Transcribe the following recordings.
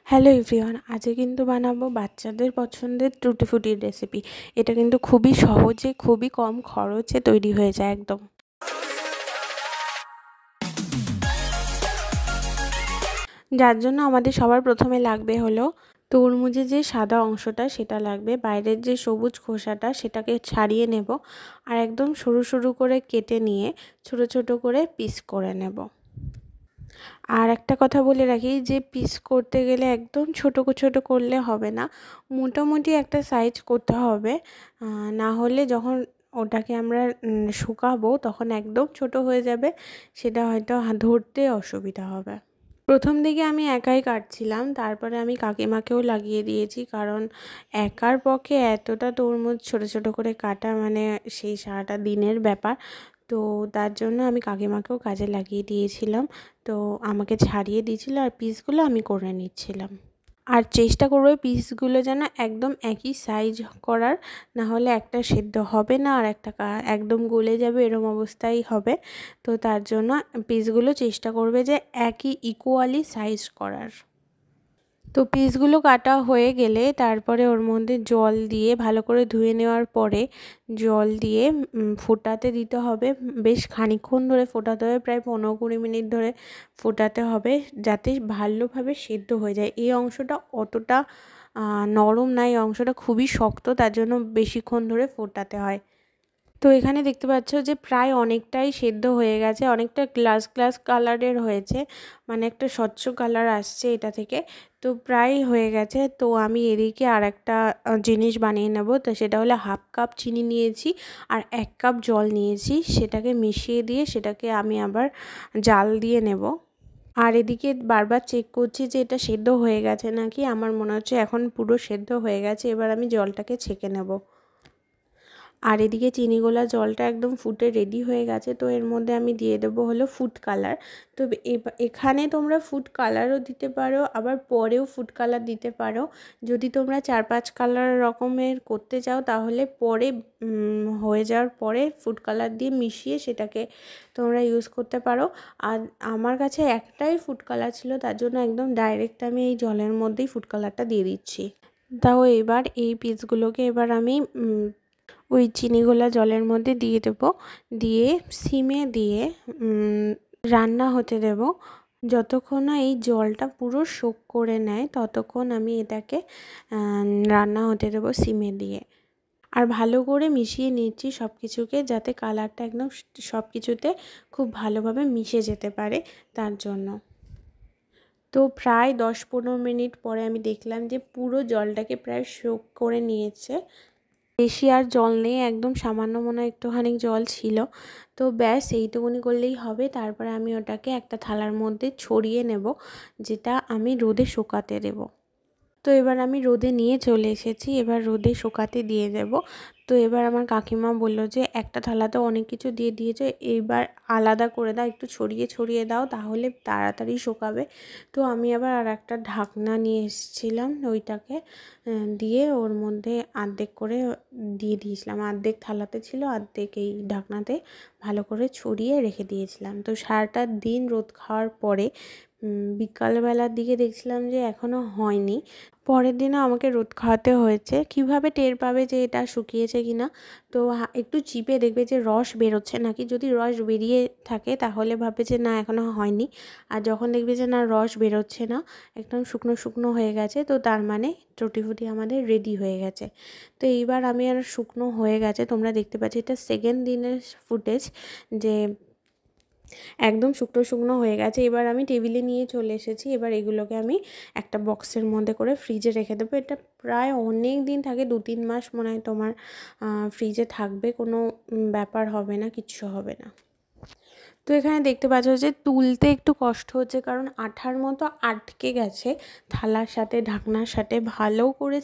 Hello everyone, আজকে কিন্তু বানাবো বাচ্চাদের পছন্দের টুটি ফুটির রেসিপি। এটা কিন্তু খুবই সহজে, খুবই কম খরচে তৈরি হয়ে যায় একদম। যার জন্য আমাদের সবার প্রথমে লাগবে হলো তরমুজের যে সাদা অংশটা সেটা লাগবে, বাইরের যে সবুজ খোসাটা সেটাকে ছাড়িয়ে নেব, আর একদম সরু সরু করে কেটে নিয়ে ছোট ছোট করে পিস করে নেব। আর একটা কথা বলে রাখি যে পিস করতে গেলে একদম ছোট ছোট করলে হবে না, মোটামুটি একটা সাইজ করতে হবে, না হলে যখন ওটাকে আমরা শুকাবো তখন একদম ছোট হয়ে যাবে, সেটা হয়তো ধরতে অসুবিধা হবে। প্রথম দিকে আমি একাই কাটছিলাম, তারপরে আমি কাকিমাকেও লাগিয়ে দিয়েছি, কারণ একার পক্ষে এতটা তরমুজ ছোট ছোট করে কাটা মানে সেই সারাটা দিনের ব্যাপার। তো তার জন্য আমি কাকিমাকেও কাজে লাগিয়ে দিয়েছিলাম। তো আমাকে ছাড়িয়ে দিয়েছিল আর পিসগুলো আমি করে নিচ্ছিলাম। আর চেষ্টা করবো পিসগুলো যেন একদম একই সাইজ করার, না হলে একটা সেদ্ধ হবে না আর একটা একদম গলে যাবে, এরম অবস্থাই হবে। তো তার জন্য পিসগুলো চেষ্টা করবে যে একই ইকুয়ালি সাইজ করার। তো পিসগুলো কাটা হয়ে গেলে তারপরে ওর মধ্যে জল দিয়ে ভালো করে ধুয়ে নেওয়ার পরে জল দিয়ে ফোটাতে দিতে হবে। বেশ খানিকক্ষণ ধরে ফোটাতে হবে, প্রায় 15-20 মিনিট ধরে ফোটাতে হবে, যাতে ভালোভাবে সেদ্ধ হয়ে যায়। এই অংশটা অতটা নরম না, এই অংশটা খুবই শক্ত, তার জন্য বেশিক্ষণ ধরে ফোটাতে হয়। তো এখানে দেখতে পাচ্ছ যে প্রায় অনেকটাই সেদ্ধ হয়ে গেছে, অনেকটা গ্লাস গ্লাস কালারের হয়েছে, মানে একটা স্বচ্ছ কালার আসছে এটা থেকে। তো প্রায় হয়ে গেছে। তো আমি এদিকে আর একটা জিনিস বানিয়ে নেব। তো সেটা হলো 1/2 কাপ চিনি নিয়েছি আর 1 কাপ জল নিয়েছি, সেটাকে মিশিয়ে দিয়ে সেটাকে আমি আবার জাল দিয়ে নেব। আর এদিকে বারবার চেক করছি যে এটা সেদ্ধ হয়ে গেছে নাকি। আমার মনে হচ্ছে এখন পুরো সেদ্ধ হয়ে গেছে, এবার আমি জলটাকে ছেঁকে নেব। আর এদিকে চিনি গোলা জলটা একদম ফুটে রেডি হয়ে গেছে। তো এর মধ্যে আমি দিয়ে দেবো হলো ফুড কালার। তো এখানে তোমরা ফুড কালারও দিতে পারো, আবার পরেও ফুড কালার দিতে পারো। যদি তোমরা 4-5 কালার রকমের করতে চাও তাহলে পরে হয়ে যাওয়ার পরে ফুড কালার দিয়ে মিশিয়ে সেটাকে তোমরা ইউজ করতে পারো। আর আমার কাছে একটাই ফুড কালার ছিল, তার জন্য একদম ডাইরেক্ট আমি এই জলের মধ্যেই ফুড কালারটা দিয়ে দিচ্ছি। তাও এবার এই পিসগুলোকে এবার আমি ওই চিনি গোলা জলের মধ্যে দিয়ে দেবো, দিয়ে সিমে দিয়ে রান্না হতে দেব। যতক্ষণ না এই জলটা পুরো শোক করে নেয় ততক্ষণ আমি এটাকে রান্না হতে দেবো সিমে দিয়ে। আর ভালো করে মিশিয়ে নিচ্ছি সব কিছুকে, যাতে কালারটা একদম সব কিছুতে খুব ভালোভাবে মিশে যেতে পারে, তার জন্য। তো প্রায় 10-15 মিনিট পরে আমি দেখলাম যে পুরো জলটাকে প্রায় শোক করে নিয়েছে, বেশি আর জল নেই, একদম সামান্য মনে হয় একটুখানি জল ছিল। তো ব্যাস এইটুকুনি করলেই হবে। তারপরে আমি ওটাকে একটা থালার মধ্যে ছড়িয়ে নেব, যেটা আমি রোদে শুকাতে দেব। তো এবার আমি রোদে নিয়ে চলে এসেছি, এবার রোদে শুকাতে দিয়ে দেব। তো এবার আমার কাকিমা বলল যে একটা থালাতে অনেক কিছু দিয়ে দিয়েছে, এবার আলাদা করে দাও, একটু ছড়িয়ে ছড়িয়ে দাও, তাহলে তাড়াতাড়ি শুকাবে। তো আমি আবার আর একটা ঢাকনা নিয়ে এসেছিলাম, ওইটাকে দিয়ে ওর মধ্যে অর্ধেক করে দিয়ে দিয়েছিলাম। অর্ধেক থালাতে ছিল, অর্ধেক এই ঢাকনাতে ভালো করে ছড়িয়ে রেখে দিয়েছিলাম। তো সারাটা দিন রোদ খাওয়ার পরে বিকালবেলার দিকে দেখছিলাম যে এখনও হয়নি। পরের দিনও আমাকে রোদ খাওয়াতে হয়েছে। কিভাবে টের পাবে যে এটা শুকিয়েছে কি না? তো একটু চিপে দেখবে যে রস বেরোচ্ছে নাকি। যদি রস বেরিয়ে থাকে তাহলে ভাববে যে না, এখনও হয়নি। আর যখন দেখবে যে না, রস বেরোচ্ছে না, একদম শুকনো শুকনো হয়ে গেছে, তো তার মানে টুটি ফুটি আমাদের রেডি হয়ে গেছে। তো এইবার আমি আর শুকনো হয়ে গেছে, তোমরা দেখতে পাচ্ছ এটা সেকেন্ড দিনের ফুটেজ, যে একদম শুকনো শুকনো হয়ে গেছে। এবার আমি টেবিলে নিয়ে চলে এসেছি। এবার এগুলোকে আমি একটা বক্সের মধ্যে করে ফ্রিজে রেখে দেবো। এটা প্রায় অনেক দিন থাকে, 2-3 মাস মনে হয় তোমার ফ্রিজে থাকবে, কোনো ব্যাপার হবে না, কিচ্ছু হবে না। তো এখানে দেখতে পাচ্ছ যে তুলতে একটু কষ্ট হচ্ছে, কারণ আঠার মতো আটকে গেছে থালার সাথে, ঢাকনার সাথে। ভালো করে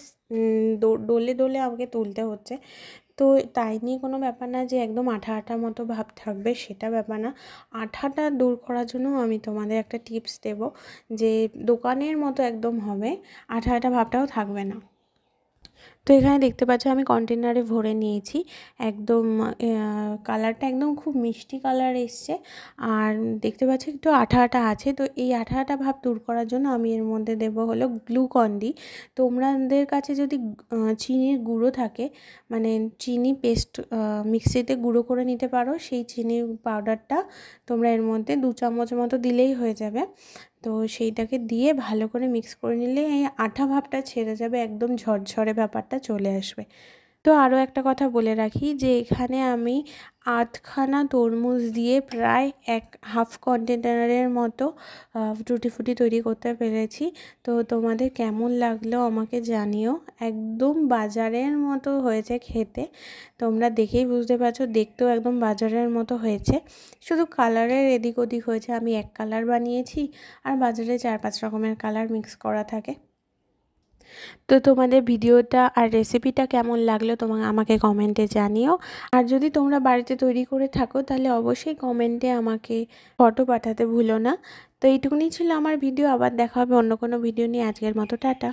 ডলে ডলে আমাকে তুলতে হচ্ছে। তো তাই নিয়ে কোনো ব্যাপার না যে একদম আঠা আঠা মতো ভাব থাকবে, সেটা ব্যাপার না। আঠাটা দূর করার জন্য আমি তোমাদের একটা টিপস দেব, যে দোকানের মতো একদম হবে, আঠা আঠা ভাবটাও থাকবে না। তো এখানে দেখতে পাচ্ছ আমি কন্টেনারে ভরে নিয়েছি। একদম কালারটা একদম খুব মিষ্টি কালার এসছে। আর দেখতে পাচ্ছ একটু আঠা আঠা আছে। তো এই আঠা আঠা ভাব দূর করার জন্য আমি এর মধ্যে দেবো হলো গ্লুকন-ডি। তোমাদের কাছে যদি চিনির গুঁড়ো থাকে, মানে চিনি পেস্ট মিক্সিতে গুঁড়ো করে নিতে পারো, সেই চিনির পাউডারটা তোমরা এর মধ্যে 2 চামচ মতো দিলেই হয়ে যাবে। তো সেইটাকে দিয়ে ভালো করে মিক্স করে নিলে এই আঠা ভাবটা ছেড়ে যাবে, একদম ঝরঝরে ব্যাপারটা চলে আসবে। তো আরও একটা কথা বলে রাখি যে এখানে আমি 8খানা তরমুজ দিয়ে প্রায় হাফ কন্টেনারের মতো টুটি ফুটি তৈরি করতে পেরেছি। তো তোমাদের কেমন লাগলো আমাকে জানিও। একদম বাজারের মতো হয়েছে খেতে, তোমরা দেখেই বুঝতে পারছো, দেখতেও একদম বাজারের মতো হয়েছে। শুধু কালারের এদিক ওদিক হয়েছে, আমি এক কালার বানিয়েছি আর বাজারে 4-5 রকমের কালার মিক্স করা থাকে। তো তোমাদের ভিডিওটা আর রেসিপিটা কেমন লাগলো আমাকে কমেন্টে জানিও। আর যদি তোমরা বাড়িতে তৈরি করে থাকো তাহলে অবশ্যই কমেন্টে আমাকে ফটো পাঠাতে ভুলো না। তো এইটুকুনি ছিল আমার ভিডিও। আবার দেখা হবে অন্য কোনো ভিডিও নিয়ে। আজকের মতো টাটা।